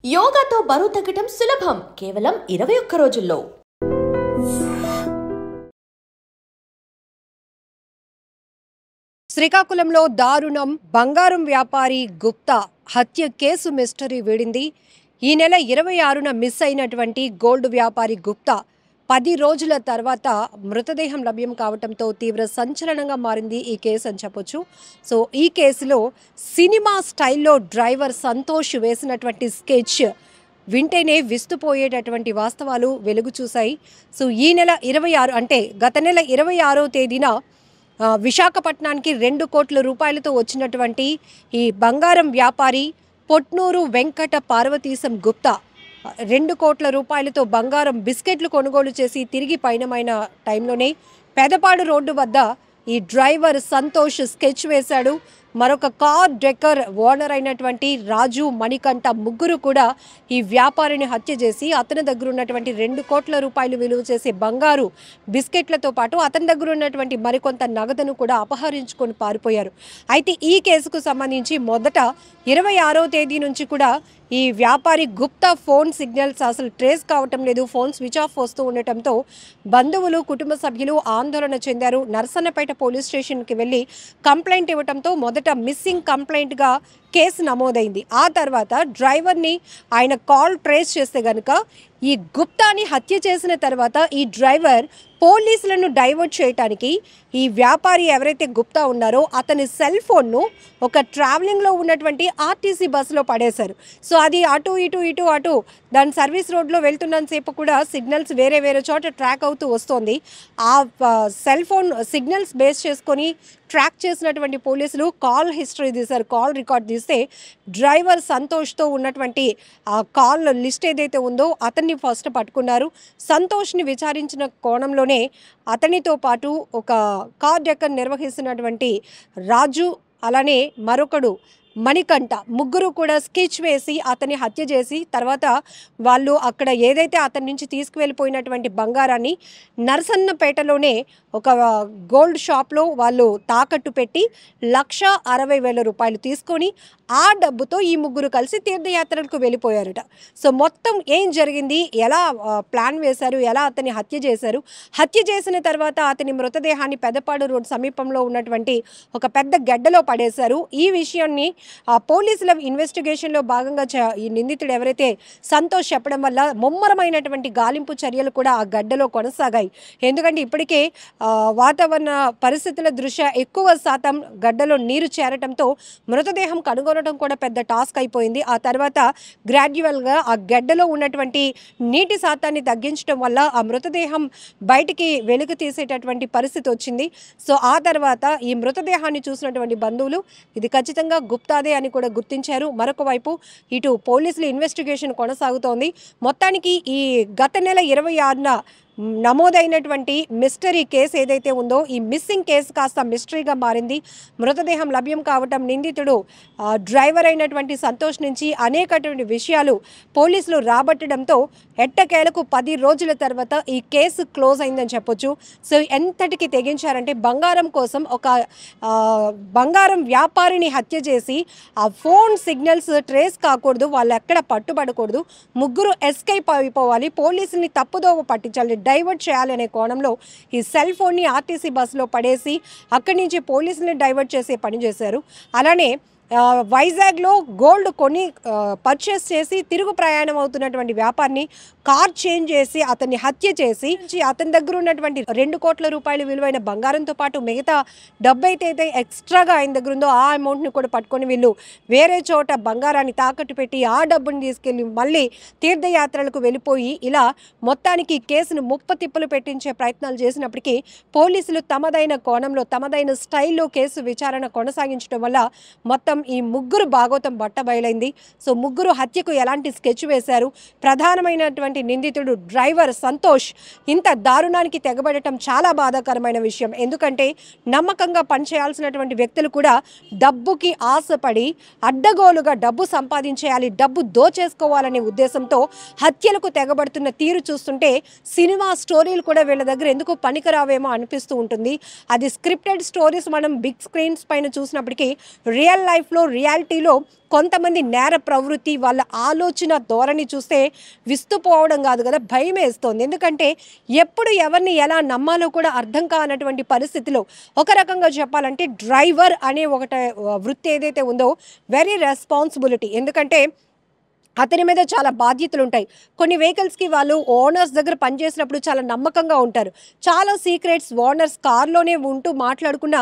యోగాతో బరువు తగ్గటం సులభం కేవలం 21 రోజుల్లో. శ్రీకాకుళంలో దారుణం. బంగారం వ్యాపారి గుప్తా హత్య కేసు మిస్టరీ వీడింది. ఈ నెల 26న మిస్ అయినటువంటి గోల్డ్ వ్యాపారి గుప్తా 10 రోజుల తర్వాత మృతదేహం లభ్యం కావడంతో తీవ్ర సంచలనంగా మారింది ఈ కేసు అని చెప్పొచ్చు. సో ఈ కేసులో సినిమా స్టైల్లో డ్రైవర్ సంతోష్ వేసినటువంటి స్కెచ్ వింటేనే విస్తుపోయేటటువంటి వాస్తవాలు వెలుగు చూశాయి. సో ఈ నెల 26 అంటే గత నెల 26వ తేదీన విశాఖపట్నానికి 2 కోట్ల రూపాయలతో వచ్చినటువంటి ఈ బంగారం వ్యాపారి పొట్నూరు వెంకట పార్వతీశం గుప్తా 2 కోట్ల రూపాయలతో బంగారం బిస్కెట్లు కొనుగోలు చేసి తిరిగి పయనమైన టైంలోనే పెదపాడు రోడ్డు వద్ద ఈ డ్రైవర్ సంతోష్ స్కెచ్ వేశాడు. మరొక కార్ డెక్కర్ ఓనర్ అయినటువంటి రాజు, మణికంఠ ముగ్గురు కూడా ఈ వ్యాపారిని హత్య చేసి అతని దగ్గర ఉన్నటువంటి 2 కోట్ల రూపాయలు విలువ చేసే బంగారు బిస్కెట్లతో పాటు అతని దగ్గర ఉన్నటువంటి మరికొంత నగదును కూడా అపహరించుకొని పారిపోయారు. అయితే ఈ కేసుకు సంబంధించి మొదట 26వ తేదీ నుంచి కూడా ఈ వ్యాపారి గుప్తా ఫోన్ సిగ్నల్స్ అసలు ట్రేస్ కావటం లేదు, ఫోన్ స్విచ్ ఆఫ్ వస్తూ ఉండటంతో బంధువులు, కుటుంబ సభ్యులు ఆందోళన చెందారు. నర్సన్నపేట పోలీస్ స్టేషన్కి వెళ్ళి కంప్లైంట్ ఇవ్వడంతో మొదట మిస్సింగ్ కంప్లైంట్గా కేసు నమోదైంది. ఆ తర్వాత డ్రైవర్ని ఆయన కాల్ ట్రేస్ చేస్తే గనుక ఈ గుప్తాని హత్య చేసిన తర్వాత ఈ డ్రైవర్ పోలీసులను డైవర్ట్ చేయడానికి ఈ వ్యాపారి ఎవరైతే గుప్తా ఉన్నారో అతని సెల్ ఫోన్ను ఒక ట్రావెలింగ్లో ఉన్నటువంటి ఆర్టీసీ బస్సులో పడేశారు. సో అది అటు అటు దాని సర్వీస్ రోడ్లో వెళ్తున్నంతసేపు కూడా సిగ్నల్స్ వేరే చోట ట్రాక్ అవుతూ వస్తుంది. ఆ సెల్ ఫోన్ సిగ్నల్స్ బేస్ చేసుకొని ట్రాక్ చేసినటువంటి పోలీసులు కాల్ హిస్టరీ తీశారు. కాల్ రికార్డ్ తీస్తే డ్రైవర్ సంతోష్తో ఉన్నటువంటి ఆ కాల్ లిస్ట్ ఏదైతే ఉందో అతన్ని ఫస్ట్ పట్టుకున్నారు. సంతోష్ని విచారించిన కోణంలోనే అతనితో పాటు ఒక కార్ డెక్కర్ నిర్వహిస్తున్నటువంటి రాజు, అలానే మరొకడు మణికంఠ ముగ్గురు కూడా స్కెచ్ వేసి అతన్ని హత్య చేసి తర్వాత వాళ్ళు అక్కడ ఏదైతే అతని నుంచి తీసుకువెళ్ళిపోయినటువంటి బంగారాన్ని నరసన్నపేటలోనే ఒక గోల్డ్ షాప్లో వాళ్ళు తాకట్టు పెట్టి 1,60,000 రూపాయలు తీసుకొని ఆ డబ్బుతో ఈ ముగ్గురు కలిసి తీర్థయాత్రలకు వెళ్ళిపోయారట. సో మొత్తం ఏం జరిగింది, ఎలా ప్లాన్ వేశారు, ఎలా అతన్ని హత్య చేశారు, హత్య చేసిన తర్వాత అతని మృతదేహాన్ని పెదపాడు రోడ్ సమీపంలో ఉన్నటువంటి ఒక పెద్ద గడ్డలో పడేశారు. ఈ విషయాన్ని పోలీసుల ఇన్వెస్టిగేషన్లో భాగంగా ఈ నిందితుడు ఎవరైతే సంతోష్ చెప్పడం వల్ల ముమ్మరమైనటువంటి గాలింపు చర్యలు కూడా ఆ గడ్డలో కొనసాగాయి. ఎందుకంటే ఇప్పటికే వాతావరణ పరిస్థితుల దృష్ట్యా ఎక్కువ శాతం గడ్డలో నీరు చేరటంతో మృతదేహం కనుగొనడం కూడా పెద్ద టాస్క్ అయిపోయింది. ఆ తర్వాత గ్రాడ్యువల్గా ఆ గడ్డలో ఉన్నటువంటి నీటి శాతాన్ని తగ్గించడం వల్ల ఆ మృతదేహం బయటికి వెలుగు తీసేటటువంటి పరిస్థితి వచ్చింది. సో ఆ తర్వాత ఈ మృతదేహాన్ని చూసినటువంటి బంధువులు ఇది ఖచ్చితంగా గుప్తాదే అని కూడా గుర్తించారు. మరొక వైపు ఇటు పోలీసుల ఇన్వెస్టిగేషన్ కొనసాగుతోంది. మొత్తానికి ఈ గత నెల 26న నమోదైనటువంటి మిస్టరీ కేసు ఏదైతే ఉందో ఈ మిస్సింగ్ కేసు కాస్త మిస్టరీగా మారింది. మృతదేహం లభ్యం కావటం, నిందితుడు డ్రైవర్ అయినటువంటి సంతోష్ నుంచి అనేకటువంటి విషయాలు పోలీసులు రాబట్టడంతో ఎట్టకేలకు 10 రోజుల తర్వాత ఈ కేసు క్లోజ్ అయిందని చెప్పొచ్చు. సో ఎంతటికి తెగించారంటే బంగారం కోసం ఒక బంగారం వ్యాపారిని హత్య చేసి ఆ ఫోన్ సిగ్నల్స్ ట్రేస్ కాకూడదు, వాళ్ళు ఎక్కడ పట్టుబడకూడదు, ముగ్గురు ఎస్కేప్ అయిపోవాలి, పోలీసుల్ని తప్పుదోవ పట్టించాలి, డైవర్ట్ చేయాలి అనే కోణంలో ఈ సెల్ ఫోన్ని ఆర్టీసీ బస్సులో పడేసి అక్కడి నుంచి పోలీసుల్ని డైవర్ట్ చేసే పని చేశారు. అలానే వైజాగ్లో గోల్డ్ కొని పర్చేస్ చేసి తిరుగు ప్రయాణం అవుతున్నటువంటి వ్యాపారిని కార్ చేంజ్ చేసి అతన్ని హత్య చేసి అతని దగ్గర ఉన్నటువంటి 2 కోట్ల రూపాయలు విలువైన బంగారంతో పాటు మిగతా డబ్బు అయితే ఎక్స్ట్రాగా ఆయన దగ్గర ఉందో ఆ అమౌంట్ని కూడా పట్టుకొని వీళ్ళు వేరే చోట బంగారాన్ని తాకట్టు పెట్టి ఆ డబ్బుని తీసుకెళ్ళి మళ్ళీ తీర్థయాత్రలకు వెళ్ళిపోయి ఇలా మొత్తానికి కేసును ముప్పతిప్పలు పెట్టించే ప్రయత్నాలు చేసినప్పటికీ పోలీసులు తమదైన కోణంలో తమదైన స్టైల్లో కేసు విచారణ కొనసాగించడం వల్ల మొత్తం ఈ ముగ్గురు భాగోతం బట్టబయలైంది. సో ముగ్గురు హత్యకు ఎలాంటి స్కెచ్ వేశారు, ప్రధానమైనటువంటి నిందితుడు డ్రైవర్ సంతోష్ ఇంత దారుణానికి తెగబడటం చాలా బాధాకరమైన విషయం. ఎందుకంటే నమ్మకంగా పనిచేయాల్సినటువంటి వ్యక్తులు కూడా డబ్బుకి ఆశపడి అడ్డగోలుగా డబ్బు సంపాదించేయాలి, డబ్బు దోచేసుకోవాలనే ఉద్దేశంతో హత్యలకు తెగబడుతున్న తీరు చూస్తుంటే సినిమా స్టోరీలు కూడా వీళ్ళ దగ్గర ఎందుకు పనికిరావేమో అనిపిస్తూ ఉంటుంది. అది స్క్రిప్టెడ్ స్టోరీస్ మనం బిగ్ స్క్రీన్స్ పైన చూసినప్పటికీ రియల్ లైఫ్ లైఫ్లో రియాలిటీలో కొంతమంది నేర ప్రవృత్తి వాళ్ళ ఆలోచన ధోరణి చూస్తే విస్తుపోవడం కాదు కదా, భయం వేస్తోంది. ఎందుకంటే ఎప్పుడు ఎవరిని ఎలా నమ్మాలో కూడా అర్థం కానటువంటి పరిస్థితిలో ఒక రకంగా చెప్పాలంటే డ్రైవర్ అనే వృత్తి ఏదైతే ఉందో వెరీ రెస్పాన్సిబిలిటీ. ఎందుకంటే అతని మీద చాలా బాధ్యతలు ఉంటాయి. కొన్ని వెహికల్స్కి వాళ్ళు ఓనర్స్ దగ్గర పనిచేసినప్పుడు చాలా నమ్మకంగా ఉంటారు. చాలా సీక్రెట్స్ ఓనర్స్ కార్లోనే ఉంటూ మాట్లాడుకున్న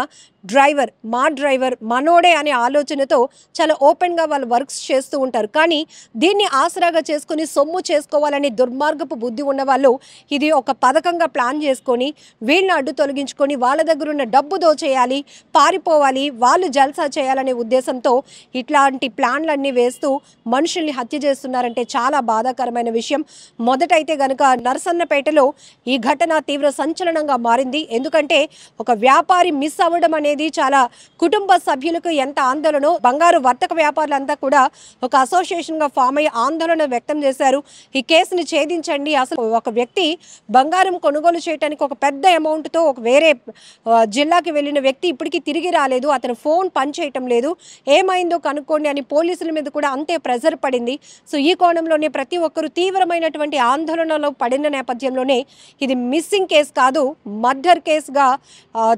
మా డ్రైవర్ మనోడే అనే ఆలోచనతో చాలా ఓపెన్గా వాళ్ళు వర్క్స్ చేస్తూ ఉంటారు. కానీ దీన్ని ఆసరాగా చేసుకుని సొమ్ము చేసుకోవాలని దుర్మార్గపు బుద్ధి ఉన్న వాళ్ళు ఇది ఒక పథకంగా ప్లాన్ చేసుకొని వీళ్ళని అడ్డు తొలగించుకొని వాళ్ళ దగ్గర ఉన్న డబ్బు దోచేయాలి, పారిపోవాలి, వాళ్ళు జల్సా చేయాలనే ఉద్దేశంతో ఇట్లాంటి ప్లాన్లన్నీ వేస్తూ మనుషుల్ని హత్య చేస్తున్నారంటే చాలా బాధాకరమైన విషయం. మొదటైతే గనుక నరసన్నపేటలో ఈ ఘటన తీవ్ర సంచలనంగా మారింది. ఎందుకంటే ఒక వ్యాపారి మిస్ అవ్వడం అనేది చాలా కుటుంబ సభ్యులకు ఎంత ఆందోళనో, బంగారు వర్తక వ్యాపారులంతా కూడా ఒక అసోసియేషన్గా ఫామ్ అయ్యి ఆందోళన వ్యక్తం చేశారు. ఈ కేసుని ఛేదించండి, అసలు ఒక వ్యక్తి బంగారం కొనుగోలు చేయడానికి ఒక పెద్ద అమౌంట్తో ఒక వేరే జిల్లాకి వెళ్ళిన వ్యక్తి ఇప్పటికీ తిరిగి రాలేదు, అతను ఫోన్ పనిచేయటం లేదు, ఏమైందో కనుక్కోండి అని పోలీసుల మీద కూడా అంతే ప్రెజర్ పడింది. సో ఈ కోణంలోనే ప్రతి ఒక్కరూ తీవ్రమైనటువంటి ఆందోళనలో పడిన నేపథ్యంలోనే ఇది మిస్సింగ్ కేసు కాదు, మర్డర్ కేసుగా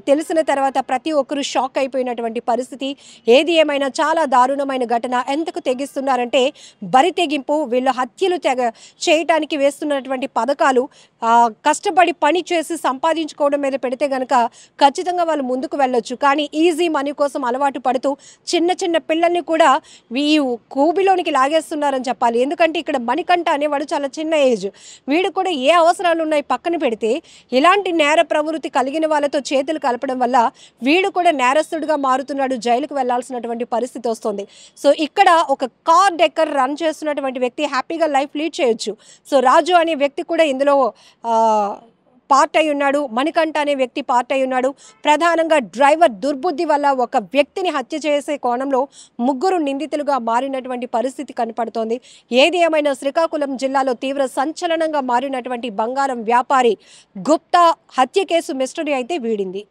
తెలిసిన తర్వాత ప్రతి ఒక్కరూ షాక్ అయిపోయినటువంటి పరిస్థితి. ఏది ఏమైనా చాలా దారుణమైన ఘటన. ఎంతకు తెగిస్తున్నారంటే బరి తెగింపు, వీళ్ళు హత్యలు చేయటానికి వేస్తున్నటువంటి పథకాలు కష్టపడి పని చేసి సంపాదించుకోవడం మీద పెడితే గనక ఖచ్చితంగా వాళ్ళు ముందుకు వెళ్ళొచ్చు. కానీ ఈజీ మనీ కోసం అలవాటు పడుతూ చిన్న చిన్న పిల్లల్ని కూడా ఈ కూబిలోనికి లాగేస్తున్నారని చెప్పాలి. ఎందుకంటే ఇక్కడ మణికంఠ అనేవాడు చాలా చిన్న ఏజ్, వీడు కూడా ఏ అవసరాలు ఉన్నాయి పక్కన పెడితే ఇలాంటి నేర ప్రవృత్తి కలిగిన వాళ్ళతో చేతులు కలపడం వల్ల వీడు కూడా నేరస్తుడిగా మారుతున్నాడు, జైలుకు వెళ్లాల్సినటువంటి పరిస్థితి వస్తుంది. సో ఇక్కడ ఒక కార్ డెక్కర్ రన్ చేస్తున్నటువంటి వ్యక్తి హ్యాపీగా లైఫ్ లీడ్ చేయొచ్చు. సో రాజు అనే వ్యక్తి కూడా ఇందులో పార్ట్ అయి ఉన్నాడు, మణికంఠ అనే వ్యక్తి పార్ట్ అయి ఉన్నాడు. ప్రధానంగా డ్రైవర్ దుర్బుద్ధి వల్ల ఒక వ్యక్తిని హత్య చేసే కోణంలో ముగ్గురు నిందితులుగా మారినటువంటి పరిస్థితి కనపడుతోంది. ఏది ఏమైనా శ్రీకాకుళం జిల్లాలో తీవ్ర సంచలనంగా మారినటువంటి బంగారం వ్యాపారి గుప్తా హత్య కేసు మిస్టరీ అయితే వీడింది.